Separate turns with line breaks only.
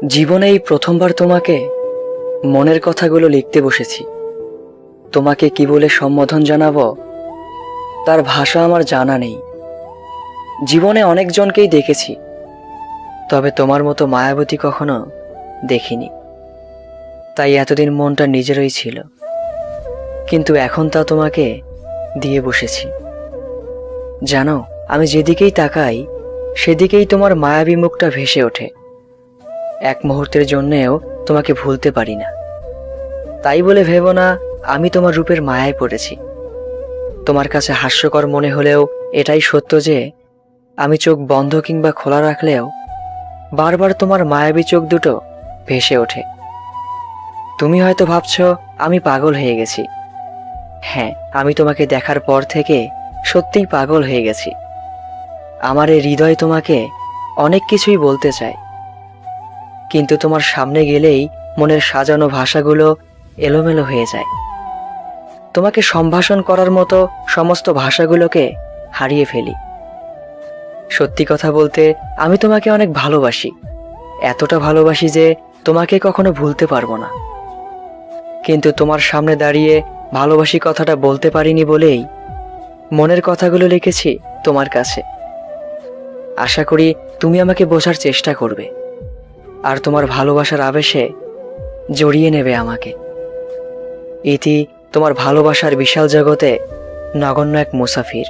জীবনে এই প্রথমবার তোমাকে মনের কথাগুলো লিখতে বসেছি। তোমাকে কি বলে সম্বোধন জানাবো তার ভাষা আমার জানা নেই। জীবনে অনেকজনকেই দেখেছি, তবে তোমার মতো মায়াবতী কখনো দেখিনি। তাই এতদিন মনটা নিজেরই ছিল, কিন্তু এখন তা তোমাকে দিয়ে বসেছি। জানো, আমি যেদিকেই তাকাই সেদিকেই তোমার মায়াবী মুখটা ভেসে ওঠে। এক মুহূর্তের জন্যেও তোমাকে ভুলতে পারি না। তাই বলে ভেবো না আমি তোমার রূপের মায়ায় পড়েছি। তোমার কাছে হাস্যকর মনে হলেও এটাই সত্য যে আমি চোখ বন্ধ কিংবা খোলা রাখলেও বারবার তোমার মায়াবী চোখ দুটো ভেসে ওঠে। তুমি হয়তো ভাবছো আমি পাগল হয়ে গেছি। হ্যাঁ, আমি তোমাকে দেখার পর থেকে সত্যিই পাগল হয়ে গেছি। আমার এই হৃদয় তোমাকে অনেক কিছুই বলতে চায়, কিন্তু তোমার সামনে গেলেই মনের সাজানো ভাষাগুলো এলোমেলো হয়ে যায়। তোমাকে সম্ভাষণ করার মতো সমস্ত ভাষাগুলোকে হারিয়ে ফেলি। সত্যি কথা বলতে আমি তোমাকে অনেক ভালোবাসি, এতটা ভালোবাসি যে তোমাকে কখনো ভুলতে পারবো না। কিন্তু তোমার সামনে দাঁড়িয়ে ভালোবাসি কথাটা বলতে পারিনি বলেই মনের কথাগুলো লিখেছি তোমার কাছে। আশা করি তুমি আমাকে বোঝার চেষ্টা করবে আর তোমার ভালোবাসার আবেশে জড়িয়ে নেবে আমাকে। ইতি তোমার ভালোবাসার বিশাল জগতে নগণ্য এক মুসাফির।